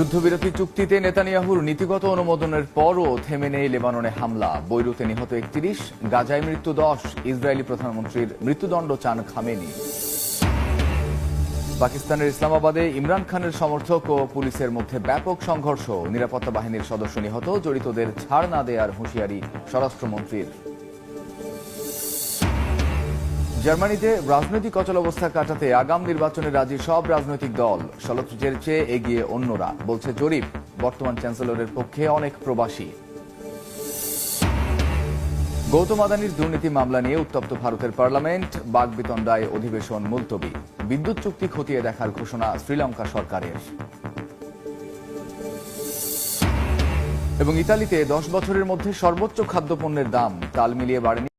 যুদ্ধবিরতি চুক্তিতে নেতানিয়াহুর নীতিগত অনুমোদনের পরও থেমে নেই লেবাননে হামলা। বৈরুতে নিহত ৩১, গাজায় মৃত্যু ১০। ইসরায়েলি প্রধানমন্ত্রীর মৃত্যুদণ্ড চান খামেনি। পাকিস্তানের ইসলামাবাদে ইমরান খানের সমর্থক ও পুলিশের মধ্যে ব্যাপক সংঘর্ষ। নিরাপত্তা বাহিনীর সদস্য নিহত, জড়িতদের ছাড় না দেওয়ার হুঁশিয়ারি স্বরাষ্ট্রমন্ত্রীর। জার্মানিতে রাজনৈতিক অচলাবস্থা কাটাতে আগাম নির্বাচনে রাজি সব রাজনৈতিক দল। সলত্রের চেয়ে এগিয়ে অন্যরা, বলছে জরিপ। বর্তমান চ্যান্সেলরের পক্ষে অনেক প্রবাসী। গৌতম আদানির দুর্নীতি মামলা নিয়ে উত্তপ্ত ভারতের পার্লামেন্ট। বাকবিতণ্ডায় অধিবেশন মুলতবি। বিদ্যুৎ চুক্তি খতিয়ে দেখার ঘোষণা শ্রীলঙ্কা সরকারের। এবং ইতালিতে 10 বছরের মধ্যে সর্বোচ্চ খাদ্যপণ্যের দাম তাল মিলিয়ে বাড়েনি।